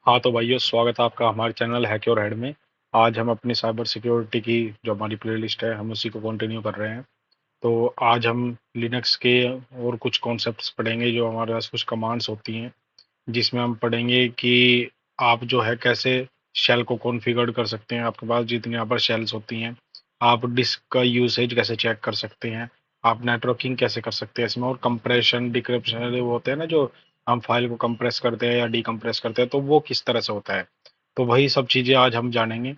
हाँ तो भाइयों, स्वागत है आपका हमारे चैनल हैक योर हेड में। आज हम अपनी साइबर सिक्योरिटी की जो हमारी प्लेलिस्ट है हम उसी को कंटिन्यू कर रहे हैं। तो आज हम लिनक्स के और कुछ कॉन्सेप्ट्स पढ़ेंगे, जो हमारे पास कुछ कमांड्स होती हैं जिसमें हम पढ़ेंगे कि आप जो है कैसे शेल को कॉन्फ़िगर कर सकते हैं। आपके पास जितनी यहाँ पर शेल्स होती हैं, आप डिस्क का यूसेज कैसे चेक कर सकते हैं, आप नेटवर्किंग कैसे कर सकते हैं इसमें, और कंप्रेशन डिक्रिप्शन वो होते हैं ना, जो हम फाइल को कंप्रेस करते हैं या डीकंप्रेस करते हैं, तो वो किस तरह से होता है। तो वही सब चीज़ें आज हम जानेंगे।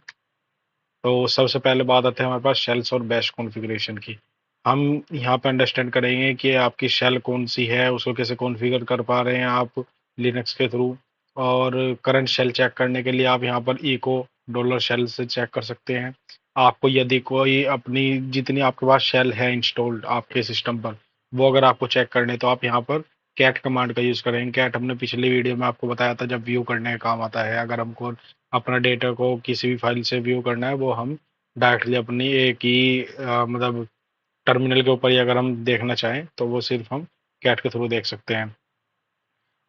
तो सबसे पहले बात आती है हमारे पास शेल्स और बैश कॉन्फ़िगरेशन की। हम यहाँ पे अंडरस्टैंड करेंगे कि आपकी शेल कौन सी है, उसको कैसे कॉन्फ़िगर कर पा रहे हैं आप लिनक्स के थ्रू। और करंट शेल चेक करने के लिए आप यहाँ पर echo डॉलर शेल से चेक कर सकते हैं। आपको यदि कोई अपनी जितनी आपके पास शेल है इंस्टॉल्ड आपके सिस्टम पर, वो अगर आपको चेक करने, तो आप यहाँ पर कैट कमांड का यूज़ करेंगे। कैट हमने पिछली वीडियो में आपको बताया था, जब व्यू करने का काम आता है। अगर हमको अपना डेटा को किसी भी फाइल से व्यू करना है, वो हम डायरेक्टली अपनी एक ही मतलब टर्मिनल के ऊपर ही अगर हम देखना चाहें, तो वो सिर्फ हम कैट के थ्रू देख सकते हैं।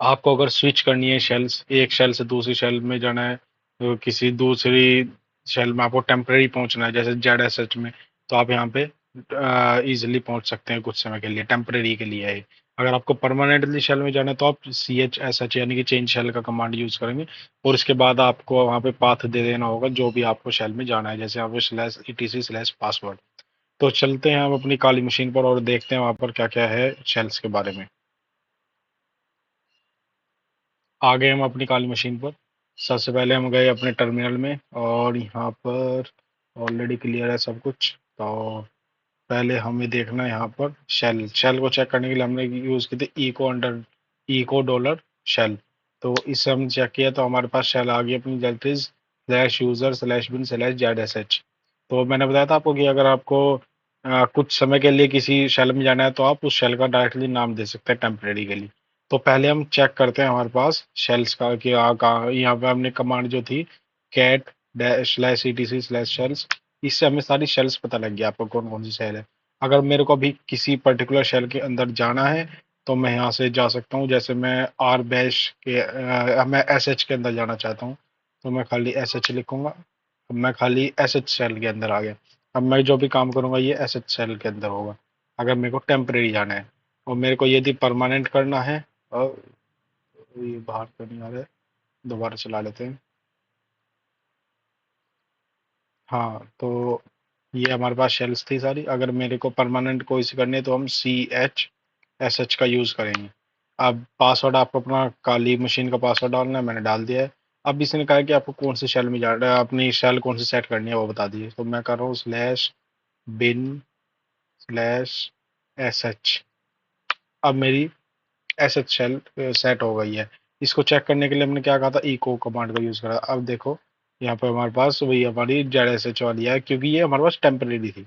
आपको अगर स्विच करनी है शेल्स, एक शेल से दूसरी शेल में जाना है, तो किसी दूसरी शेल में आपको टेम्परेरी पहुंचना है, जैसे जेड एस एच में, तो आप यहाँ पे इजीली पहुंच सकते हैं कुछ समय के लिए, टेम्परेरी के लिए है। अगर आपको परमानेंटली शेल में जाना है, तो आप सी एच एस एच यानी कि चेंज शेल का कमांड यूज करेंगे, और इसके बाद आपको वहाँ पे पाथ दे देना होगा जो भी आपको शेल में जाना है, जैसे यहाँ पे स्लैश etc स्लैश पासवर्ड। तो चलते हैं हम अपनी काली मशीन पर और देखते हैं वहाँ पर क्या क्या है शेल्स के बारे में। आ गए हम अपनी काली मशीन पर। सबसे पहले हम गए अपने टर्मिनल में, और यहाँ पर ऑलरेडी क्लियर है सब कुछ। तो पहले हमें देखना है यहाँ पर शेल। शेल को चेक करने के लिए हमने यूज़ की थी इको डॉलर शेल। तो इससे हमने चेक किया, तो हमारे पास शेल आ गई अपनी, that is slash user slash bin slash Z S H. तो मैंने बताया था आपको कि अगर आपको कुछ समय के लिए किसी शेल में जाना है, तो आप उस शेल का डायरेक्टली नाम दे सकते हैं टेम्परेरी के लिए। तो पहले हम चेक करते हैं हमारे पास शेल्स का कि कहाँ। यहाँ पे हमने कमांड जो थी cat slash etc slash shells, इससे हमें सारी शेल्स पता लग गया आपको कौन कौन सी शेल है। अगर मेरे को अभी किसी पर्टिकुलर शेल के अंदर जाना है, तो मैं यहाँ से जा सकता हूँ। जैसे मैं आर बैश के मैं एस एच के अंदर जाना चाहता हूँ, तो मैं खाली एस एच लिखूंगा। अब मैं खाली एस एच सेल के अंदर आ गया। अब मैं जो भी काम करूंगा ये एस एच सेल के अंदर होगा, अगर मेरे को टेम्परेरी जाना है। और मेरे को यदि परमानेंट करना है, और ये बाहर तो नहीं आ रहा है, दोबारा चला लेते हैं। हाँ, तो ये हमारे पास शेल्स थी सारी। अगर मेरे को परमानेंट कोई सी करनी है, तो हम सी एच एस एच का यूज़ करेंगे। अब पासवर्ड आपको अपना काली मशीन का पासवर्ड डालना है, मैंने डाल दिया है। अब इसने कहा है कि आपको कौन सी शेल में जा रहा है, अपनी शेल कौन सी सेट करनी है वो बता दीजिए। तो मैं कर रहा हूँ slash bin slash S H. अब मेरी एस एच शेल सेट हो गई है। इसको चेक करने के लिए हमने क्या कहा था, इको कमांड का यूज़ करा। अब देखो यहाँ पे हमारे पास वही हमारी जेड एस एच वाली है, क्योंकि ये हमारे पास टेम्परेरी थी।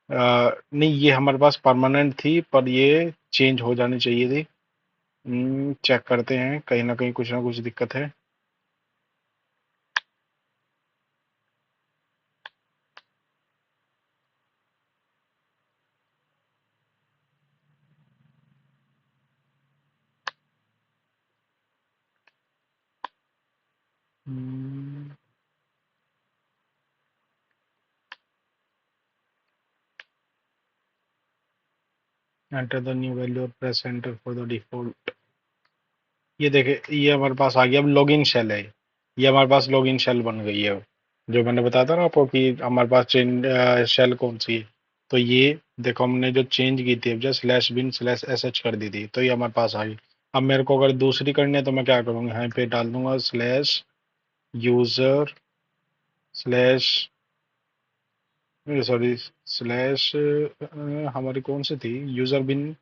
नहीं, ये हमारे पास परमानेंट थी, पर ये चेंज हो जानी चाहिए थी। चेक करते हैं, कहीं ना कुछ दिक्कत है। एंटर द न्यू वैल्यू और press enter for the default. ये देखे, ये हमारे पास आ गया। अब लॉगिन शेल है, ये हमारे पास लॉगिन शेल बन गई है। जो मैंने बताया था ना आपको कि हमारे पास चेंज शेल कौन सी है। तो ये देखो, हमने जो चेंज की थी, अब जो slash bin slash S H कर दी थी, तो ये हमारे पास आ गई। अब मेरे को अगर दूसरी करनी है, तो मैं क्या करूँगा, यहाँ पे डाल दूंगा slash user slash, sorry, slash हमारी कौन सी थी, user bin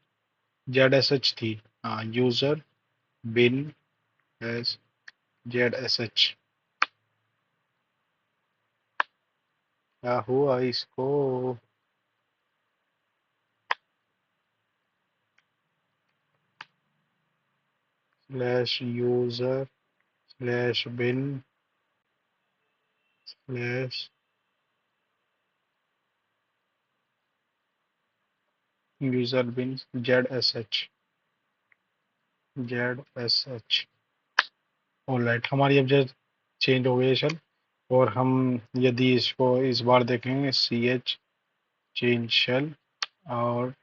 Z S H थी। हाँ, user bin S Z S H. क्या हुआ इसको। Slash user slash bin slash user bin Z S H. Z S H. Alright, हमारी अब जो चेंज हो गई है शेल, और हम यदि इसको इस बार देखेंगे ch चेंज शेल और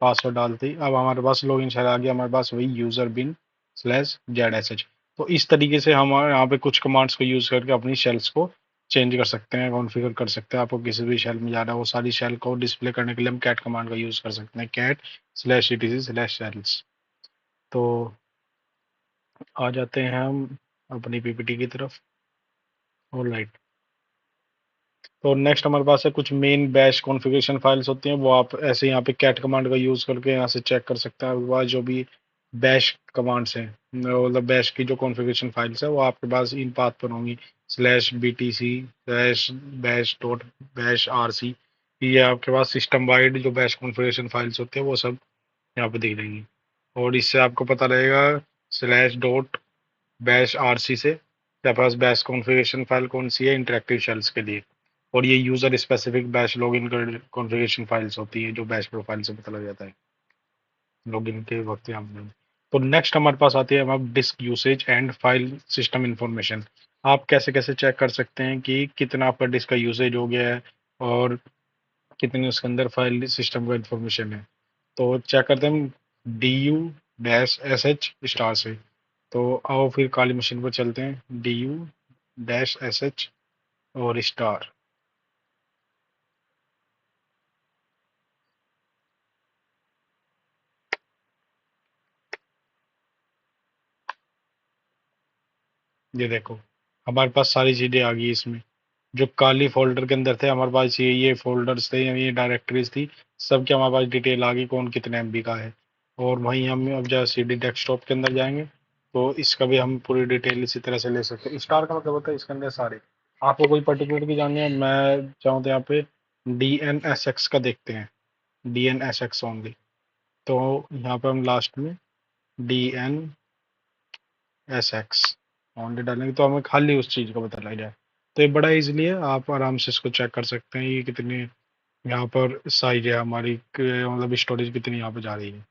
पासवर्ड डालते ही अब हमारे पास लॉगिन शेल आ गया, हमारे पास वही यूजर बिन स्लैश ZSH। तो इस तरीके से हम यहाँ पे कुछ कमांड्स को यूज करके अपनी शेल्स को चेंज कर सकते हैं, कॉन्फ़िगर कर सकते हैं। आपको किसी भी शेल में जाना है वो सारी शेल को डिस्प्ले करने के लिए हम कैट कमांड का यूज कर सकते हैं, cat slash etc slash shells. तो आ जाते हैं हम अपनी पीपीटी की तरफ। ऑलराइट, तो नेक्स्ट हमारे पास है कुछ मेन बैश कॉन्फ़िगरेशन फाइल्स होती हैं, वो आप ऐसे यहाँ पे कैट कमांड का यूज करके यहाँ से चेक कर सकते हैं। आपके पास जो भी बैश कमांड्स हैं, मतलब बैश की जो कॉन्फ़िगरेशन फाइल्स है वो आपके पास इन पाथ पर होंगी, slash BTC slash bash dot bash RC। ये आपके पास सिस्टम वाइड जो बैश कॉन्फ़िगरेशन फाइल्स होते हैं वो सब यहाँ पे दिख जाएंगी। और इससे आपको पता रहेगा स्लैश डॉट बैश RC से आपके पास बैश कॉन्फ़िगरेशन फाइल कौन सी है इंटरेक्टिव शेल्स के लिए। और ये user specific bash login configuration files होती है जो बैश प्रोफाइल से पता लग जाता है लॉगिन के वक्त यहाँ पे। तो नेक्स्ट हमारे पास आती है हमारा disk usage and file system information. आप कैसे कैसे चेक कर सकते हैं कि कितना आपका डिस्क का यूसेज हो गया है और कितनी उसके अंदर फाइल सिस्टम का इंफॉर्मेशन है। तो चेक करते हैं DU-SH स्टार से। तो आओ फिर काली मशीन पर चलते हैं, DU-SH और स्टार। ये देखो हमारे पास सारी चीजें आ गई इसमें। जो काली फोल्डर के अंदर थे हमारे पास ये फोल्डर्स थे, ये डायरेक्टरीज थी, सबके हमारे पास डिटेल आ गई कौन कितने MB का है। और वहीं हम अब जब CD डेस्कटॉप के अंदर जाएंगे तो इसका भी हम पूरी डिटेल इसी तरह से ले सकते हैं। स्टार का मतलब होता है इसके अंदर सारे, आपको कोई पर्टिकुलर की जाननी है, मैं चाहूँ तो यहाँ पे DNSX का देखते हैं, DNSX ओनली। तो यहाँ पे हम लास्ट में DNSX ओनली डालेंगे तो हमें खाली उस चीज़ का पता लग जाए। तो ये बड़ा इजीली है, आप आराम से इसको चेक कर सकते हैं ये कितनी यहाँ पर साइज है हमारी, मतलब स्टोरेज कितनी यहाँ पे जा रही है।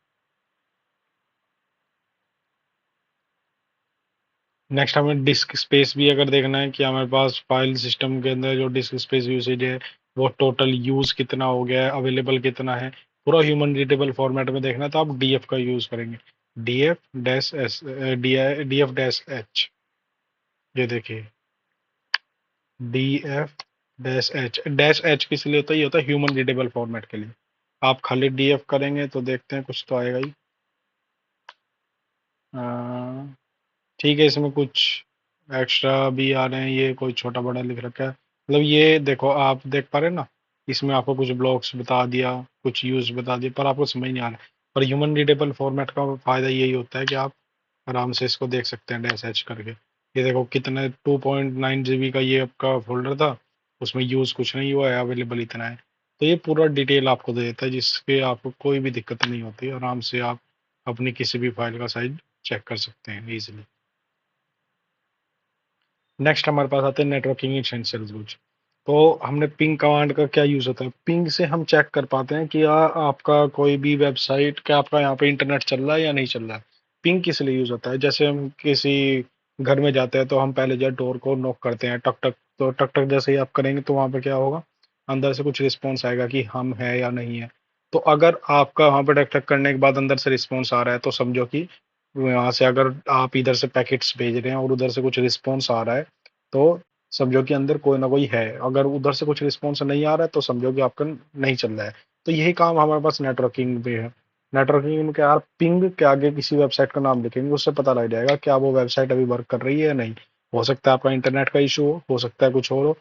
नेक्स्ट हमें डिस्क स्पेस भी अगर देखना है कि हमारे पास फाइल सिस्टम के अंदर जो डिस्क स्पेस यूसेज है वो टोटल यूज कितना हो गया है, अवेलेबल कितना है, पूरा ह्यूमन रीडेबल फॉर्मेट में देखना है तो आप DF का यूज करेंगे, DF-H। ये देखिए DF-H, डैश H किस लिए होता है, ये होता है ह्यूमन रीडेबल फॉर्मेट के लिए। आप खाली DF करेंगे तो देखते हैं कुछ तो आएगा ही। ठीक है, इसमें कुछ एक्स्ट्रा भी आ रहे हैं, ये कोई छोटा बड़ा लिख रखा है, मतलब ये देखो आप देख पा रहे हैं ना, इसमें आपको कुछ ब्लॉक्स बता दिया, कुछ यूज बता दिया, पर आपको समझ नहीं आ रहा। पर ह्यूमन रीडेबल फॉर्मेट का फायदा यही होता है कि आप आराम से इसको देख सकते हैं डैश एच करके। ये देखो कितने 2.9 GB का ये आपका फोल्डर था, उसमें यूज कुछ नहीं हुआ है, अवेलेबल इतना है। तो ये पूरा डिटेल आपको दे देता है जिसके आपको कोई भी दिक्कत नहीं होती, आराम से आप अपनी किसी भी फाइल का साइज चेक कर सकते हैं इजीली। नेक्स्ट हमारे पास आते हैं नेटवर्किंग एसेंशियल्स कुछ। तो हमने पिंग कमांड का क्या यूज होता है, पिंग से हम चेक कर पाते हैं कि आपका कोई भी वेबसाइट, क्या आपका यहाँ पे इंटरनेट चल रहा है या नहीं चल रहा है। पिंग किस लिए यूज होता है, जैसे हम किसी घर में जाते हैं तो हम पहले जो डोर को नॉक करते हैं, टक टक, तो टक टक जैसे ही आप करेंगे तो वहां पे क्या होगा, अंदर से कुछ रिस्पॉन्स आएगा कि हम है या नहीं है। तो अगर आपका वहां पे टक टक करने के बाद अंदर से रिस्पॉन्स आ रहा है तो समझो कि यहाँ से अगर आप इधर से पैकेट्स भेज रहे हैं और उधर से कुछ रिस्पॉन्स आ रहा है तो समझो कि अंदर कोई ना कोई है। अगर उधर से कुछ रिस्पॉन्स नहीं आ रहा है तो समझो कि आपका नहीं चल रहा है। तो यही काम हमारे पास नेटवर्किंग में है। नेटवर्किंग में क्या, आप पिंग के आगे किसी वेबसाइट का नाम लिखेंगे, उससे पता लग जाएगा क्या वो वेबसाइट अभी वर्क कर रही है या नहीं। हो सकता है आपका इंटरनेट का इशू हो सकता है कुछ और हो,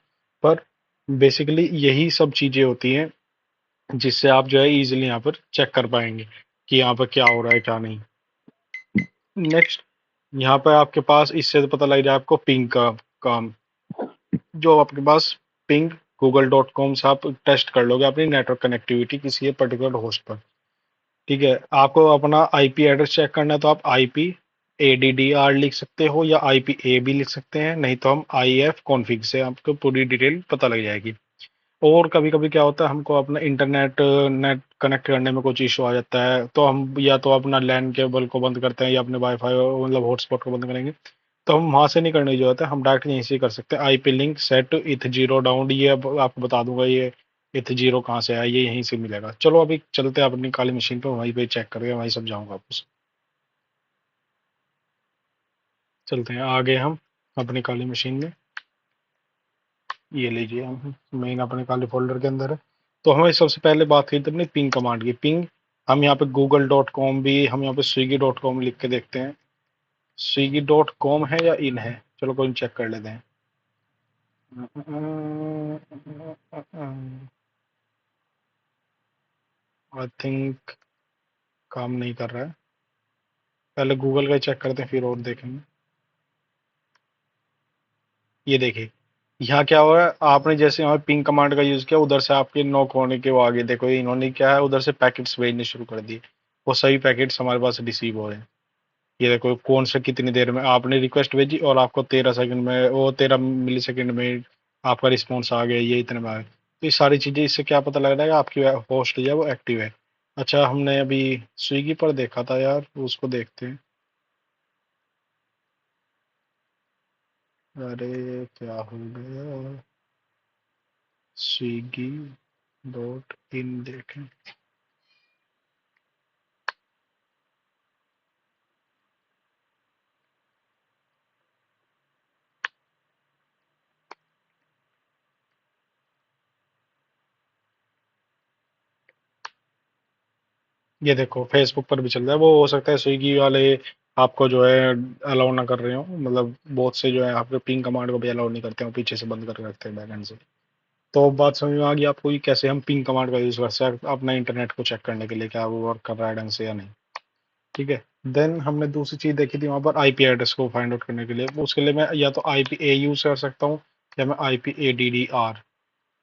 पर बेसिकली यही सब चीजें होती हैं जिससे आप जो है इजीली यहाँ पर चेक कर पाएंगे कि यहाँ पर क्या हो रहा है क्या नहीं। नेक्स्ट यहाँ पे आपके पास इससे तो पता लग जाए आपको पिंग का काम, जो आपके पास पिंग google.com से आप टेस्ट कर लोगे अपनी नेटवर्क कनेक्टिविटी किसी पर्टिकुलर होस्ट पर। ठीक है, आपको अपना IP एड्रेस चेक करना है तो आप IP-ADDR लिख सकते हो या IP-A भी लिख सकते हैं, नहीं तो हम IF कॉन्फ़िग से आपको पूरी डिटेल पता लग जाएगी। और कभी कभी क्या होता है हमको अपना इंटरनेट नेट कनेक्ट करने में कुछ इशू आ जाता है तो हम या तो अपना लैन केबल को बंद करते हैं या अपने वाईफाई मतलब हॉटस्पॉट को बंद करेंगे। तो हम वहां से नहीं करने की जरूरत है, हम डायरेक्ट यहीं से कर सकते हैं। आईपी लिंक सेट इथ जीरो डाउन, ये अब आपको बता दूंगा ये इथ जीरो कहाँ से आया, ये यहीं से मिलेगा। चलो अभी चलते हैं अपनी काली मशीन पे, वहीं पे चेक करके वहीं समझाऊंगा आपको। चलते हैं आगे हम अपनी काली मशीन में। ये लीजिए, हम मेन अपने काले फोल्डर के अंदर है। तो हमें सबसे पहले बात की थी अपनी पिंग कमांड की। पिंग हम यहाँ पे google.com भी, हम यहाँ पे swiggy.com लिख के देखते हैं। swiggy.com है या इन है, चलो कोई चेक कर लेते हैं। आई थिंक काम नहीं कर रहा है, पहले गूगल का चेक करते हैं फिर और देखेंगे। ये देखिए, यहाँ क्या हो रहा है, आपने जैसे यहाँ पिंग कमांड का यूज किया, उधर से आपके नॉक होने के वो आगे देखो, इन्होंने क्या है उधर से पैकेट्स भेजने शुरू कर दिए। वो सभी पैकेट्स हमारे पास रिसीव हो रहे हैं। ये देखो कौन से कितनी देर में आपने रिक्वेस्ट भेजी और आपको 13 सेकंड में, वो 13 मिली सेकंड में आपका रिस्पॉन्स आ गया, ये इतने में आ गया। तो ये सारी चीजें, इससे क्या पता लग रहा है कि आपकी होस्ट जो है वो एक्टिव है। अच्छा, हमने अभी स्विगी पर देखा था यार, उसको देखते हैं। अरे क्या हो गया, स्विगी डॉट इन देखें। ये देखो फेसबुक पर भी चल रहा है, वो हो सकता है स्विगी वाले आपको जो है अलाउ ना कर रहे हो, मतलब बहुत से जो है आपके पिंग कमांड को भी अलाउ नहीं करते हो, पीछे से बंद कर रखते हैं बैकएंड से। तो बात समझ में आ गई आपको कि कैसे हम पिंग कमांड का यूज कर सकते हैं अपना इंटरनेट को चेक करने के लिए, क्या वो वर्क कर रहा है ढंग से या नहीं। ठीक है। देन हमने दूसरी चीज देखी थी वहां पर आईपी एड्रेस को फाइंड आउट करने के लिए। उसके लिए मैं या तो आईपी ए यूज कर सकता हूँ या मैं IP A D D R,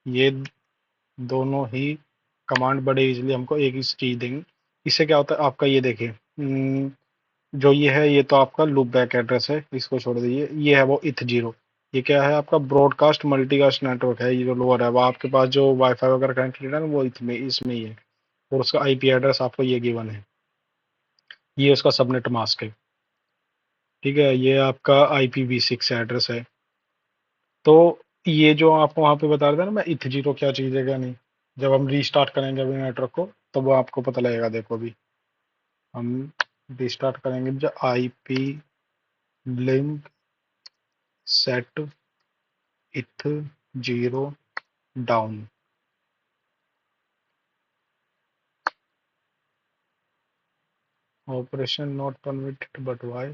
ये दोनों ही कमांड बड़े इजीली हमको एक ही चीज देंगे। इससे क्या होता है आपका, ये देखिए जो ये है ये तो आपका लूप बैक एड्रेस है, इसको छोड़ दीजिए। ये है वो इथ जीरो, ये क्या है आपका ब्रॉडकास्ट मल्टीकास्ट नेटवर्क है। ये जो लोअर है वो आपके पास जो वाईफाई वगैरह कनेक्टेड है ना, वो इथ में इसमें ही है। और उसका आईपी एड्रेस आपको ये गिवन है, ये उसका सबनेट मास्क है। ठीक है, ये आपका IPv6 एड्रेस है। तो ये जो आपको वहां पे बता रहा था ना मैं, इथ जीरो क्या चीज है क्या नहीं, जब हम रीस्टार्ट करेंगे अभी नेटवर्क को तो वो आपको पता लगेगा। देखो अभी हम रीस्टार्ट करेंगे जो आईपी लिंक सेट इथ zero down. Operation not permitted but why,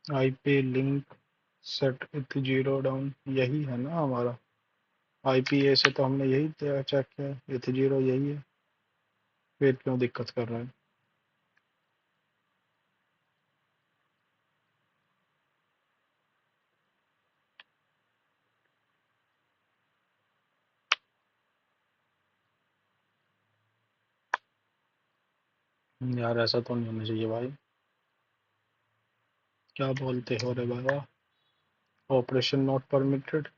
IP link set इथ जीरो डाउन यही है ना हमारा। आईपी से तो हमने यही चेक किया, इथ जीरो यही है, फिर क्यों दिक्कत कर रहा है। यार ऐसा तो नहीं होना चाहिए भाई, क्या बोलते हो रे बाबा। Operation not permitted,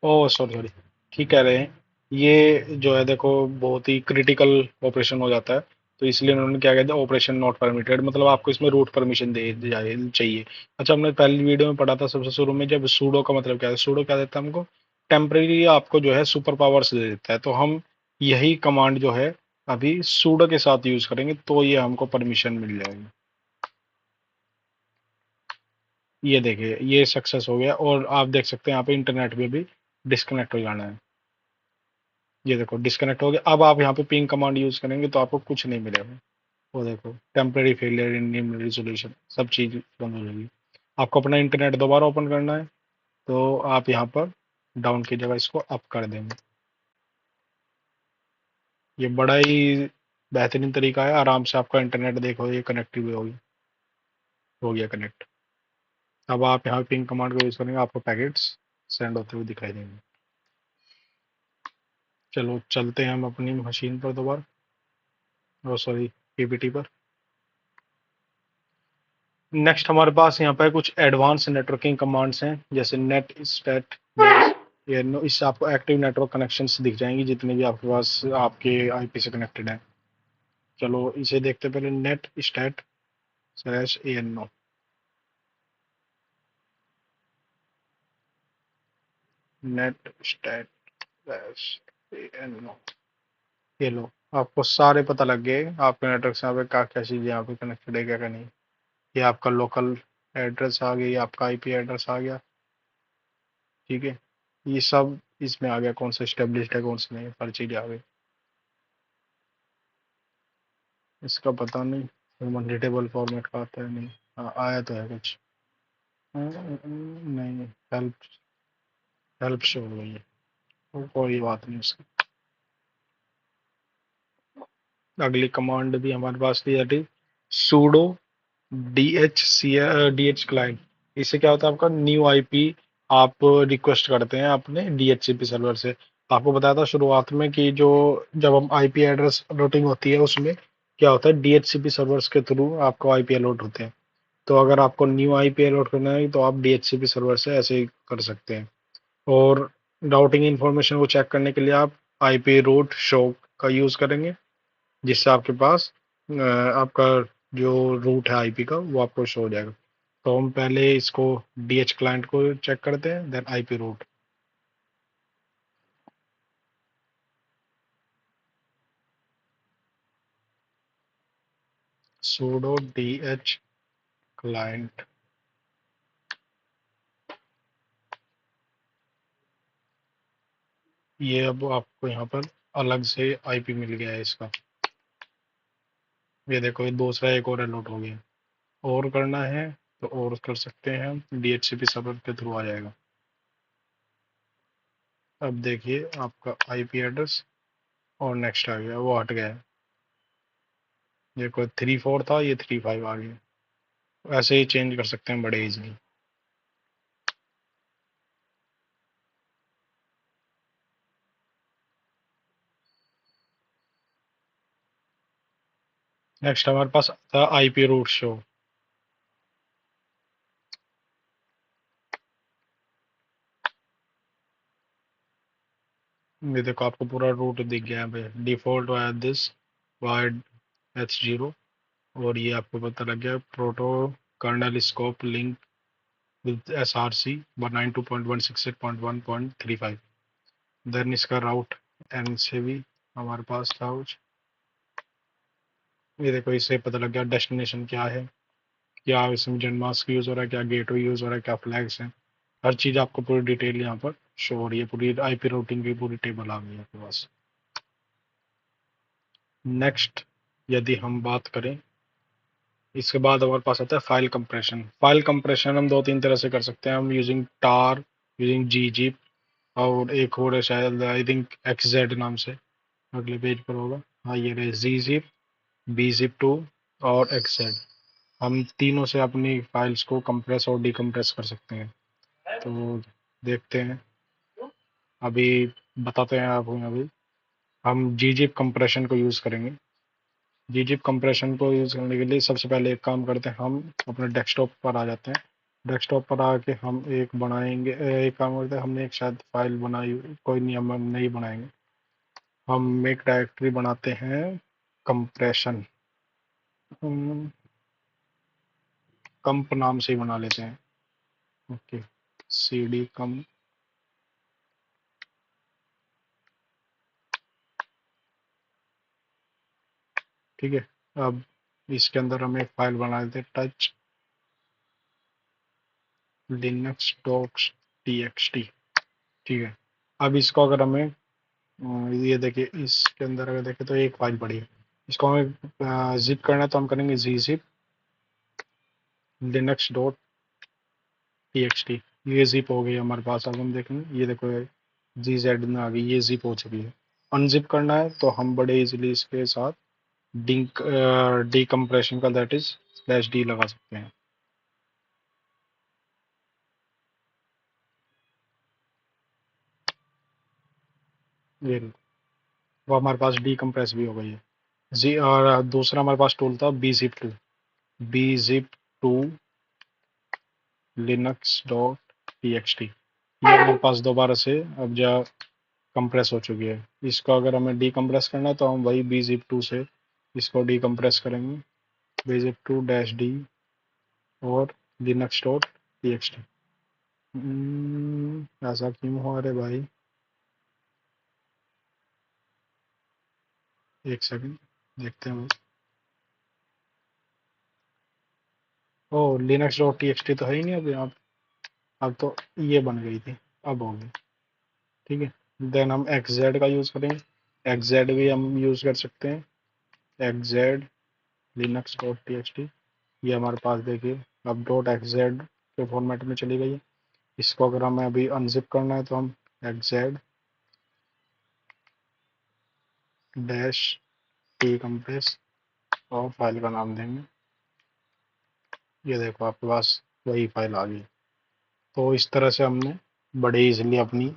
oh sorry sorry, ठीक कह रहे हैं। ये जो है देखो बहुत ही क्रिटिकल ऑपरेशन हो जाता है, तो इसलिए उन्होंने क्या कहते हैं ऑपरेशन नॉट परमिटेड, मतलब आपको इसमें रूट परमिशन दे जाए चाहिए। अच्छा, हमने पहली वीडियो में पढ़ा था सबसे शुरू में, जब सूडो का मतलब क्या है, सूडो क्या देता है हमको, टेम्परेरी आपको जो है सुपर पावर्स दे देता है। तो हम यही कमांड जो है अभी सूडो के साथ यूज करेंगे तो ये हमको परमिशन मिल जाएगी। ये देखिए ये सक्सेस हो गया, और आप देख सकते हैं यहाँ पे इंटरनेट पे भी डिस्कनेक्ट हो जाना है। ये देखो डिस्कनेक्ट हो गया। अब आप यहाँ पे पिंग कमांड यूज करेंगे तो आपको कुछ नहीं मिलेगा। वो देखो टेम्परेरी फेलियर इन रेजोल्यूशन, सब चीज बंद हो जाएगी। आपको अपना इंटरनेट दोबारा ओपन करना है तो आप यहाँ पर डाउन की जगह इसको अप कर देंगे। ये बड़ा ही बेहतरीन तरीका है, आराम से आपका इंटरनेट देखो ये कनेक्टिव होगी, हो गया कनेक्ट। अब आप यहाँ पिंग कमांड को यूज करेंगे, आपको पैकेट्स सेंड होते हुए दिखाई देंगे। चलो चलते हैं हम अपनी मशीन पर दोबारा, ओ सॉरी पीपीटी पर। नेक्स्ट हमारे पास यहाँ पे कुछ एडवांस नेटवर्किंग कमांड्स हैं, जैसे नेट स्टेट, ये इससे आपको एक्टिव नेटवर्क कनेक्शंस दिख जाएंगी जितने भी आपके पास आपके आईपी से कनेक्टेड हैं। चलो इसे देखते पहले, netstat slash ANO, netstat slash ANO। ये लो, आपको सारे पता लग गए आपके नेटवर्क से यहाँ पे क्या क्या चीज़ यहाँ पे कनेक्टेड है, क्या क्या नहीं। ये आपका लोकल एड्रेस आ गया, ये आपका IP एड्रेस आ गया, ठीक है। ये सब इसमें आ गया, कौन सा स्टेब्लिश्ड है कौन सा नहीं, हर चीज़ आ गई। इसका पता नहीं ह्यूमन टेबल फॉर्मेट का आता है नहीं। हाँ आया तो है कुछ। नहीं, हेल्प, हेल्प शो हो गई है, तो कोई बात नहीं उसकी। अगली कमांड भी हमारे पास थी, that is sudo DHC DH client. इससे क्या होता है, आपका न्यू IP आप रिक्वेस्ट करते हैं अपने DHCP सर्वर से। आपको बताया था शुरुआत में कि जो जब हम IP एड्रेस रूटिंग होती है उसमें क्या होता है, DHCP सर्वर्स के थ्रू आपको IP अलॉट होते हैं। तो अगर आपको न्यू IP अलॉट करना है तो आप DHCP सर्वर से ऐसे ही कर सकते हैं। और राउटिंग इंफॉर्मेशन को चेक करने के लिए आप IP रूट शो का यूज़ करेंगे, जिससे आपके पास आपका जो रूट है IP का वो आपको शो हो जाएगा। तो हम पहले इसको DH क्लाइंट को चेक करते हैं, then IP route. sudo DH client, ये अब आपको यहाँ पर अलग से IP मिल गया है इसका। ये देखो, ये दूसरा एक और अलॉट हो गया। और करना है तो और कर सकते हैं हम, DHCP सर्वर के थ्रू आ जाएगा। अब देखिए आपका IP एड्रेस और नेक्स्ट आ गया, वो हट गया है। ये कोई 3 4 था, ये 3 5 आ गया। ऐसे ही चेंज कर सकते हैं बड़े इजीली। नेक्स्ट हमारे पास था IP रूट शो। ये देखो आपको पूरा रूट दिख गया है, डिफॉल्ट दिस वाइड H0। और ये आपको पता लग गया proto kernel scope link with SRC 192.168.1.35। Then इसका राउट एन से भी हमारे पास था कुछ। ये देखो, इससे पता लग गया डेस्टिनेशन क्या है, क्या इसमें जेट मास्क यूज़ हो रहा है, क्या गेटवे यूज़ हो रहा है, क्या फ्लैग्स हैं। हर चीज़ आपको पूरी डिटेल यहाँ पर शो हो रही है, पूरी IP रूटिंग की पूरी टेबल आ गई है आपके पास। नेक्स्ट यदि हम बात करें, इसके बाद हमारे पास आता है फाइल कंप्रेशन। फाइल कंप्रेशन हम दो तीन तरह से कर सकते हैं, हम यूजिंग टार, यूजिंग gzip, और एक और है शायद आई थिंक XZ नाम से, अगले पेज पर होगा। हाँ ये रहे gzip, bzip2 और XZ। हम तीनों से अपनी फाइल्स को कंप्रेस और डिकम्प्रेस कर सकते हैं। तो देखते हैं, अभी बताते हैं आपको। अभी हम gzip कंप्रेशन को यूज़ करेंगे। gzip कंप्रेशन को यूज़ करने के लिए सबसे पहले एक काम करते हैं, हम अपने डेस्कटॉप पर आ जाते हैं। डेस्कटॉप पर आके हम एक बनाएंगे, एक काम करते हैं, हमने एक शायद फाइल बनाई, कोई नहीं हम नहीं बनाएंगे। हम एक डायरेक्टरी बनाते हैं कंप्रेशन, कंप नाम से ही बना लेते हैं। ओके, CD कम, ठीक है। अब इसके अंदर हम एक फाइल बना देते हैं, टच लिनक्स डॉक्स TXT, ठीक है। अब इसको अगर हमें ये देखिए, इसके अंदर अगर देखें तो एक फाइल पड़ी है। इसको हमें जिप करना है तो हम करेंगे gzip linux.txt। ये जिप हो गई हमारे पास। अब हम देखेंगे, ये देखो GZ में आ गई, ये जिप हो चुकी है। अनजिप करना है तो हम बड़े इजीली इसके साथ डीकम्प्रेशन का, दैट इज /D लगा सकते हैं। ये लो, वो हमारे पास डीकम्प्रेस भी हो गई है जी। और दूसरा हमारे पास टूल था bzip2, bzip2 linux.txt। ये हमारे पास दोबारा से अब जा कंप्रेस हो चुकी है। इसको अगर हमें डीकम्प्रेस करना है तो हम वही bzip2 से इसको डीकम्प्रेस करेंगे बेजिक टू डैश डी और लिनक्स डॉट टीएक्सटी। ऐसा क्यों हो रहा है भाई? एक सेकंड देखते हैं भाई। ओ लिनक्स डॉट टीएक्सटी तो है ही नहीं अभी। अब तो ये बन गई थी, अब होगी। ठीक है, देन हम xz का यूज़ करेंगे। xz भी हम यूज़ कर सकते हैं, xz लिनक्स डॉट टीएक्सटी। ये हमारे पास देखिए अब डॉट xz के फॉर्मेट में चली गई है। इसको अगर हमें अभी अनजिप करना है तो हम xz डैश टी कंप्रेस और फाइल का नाम देंगे। ये देखो आपके पास वही फाइल आ गई। तो इस तरह से हमने बड़े इजीली अपनी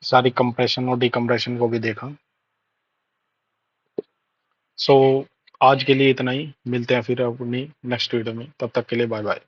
सारी कंप्रेशन और डिकम्प्रेशन को भी देखा। सो आज के लिए इतना ही, मिलते हैं फिर अपनी नेक्स्ट वीडियो में, तब तक के लिए बाय बाय।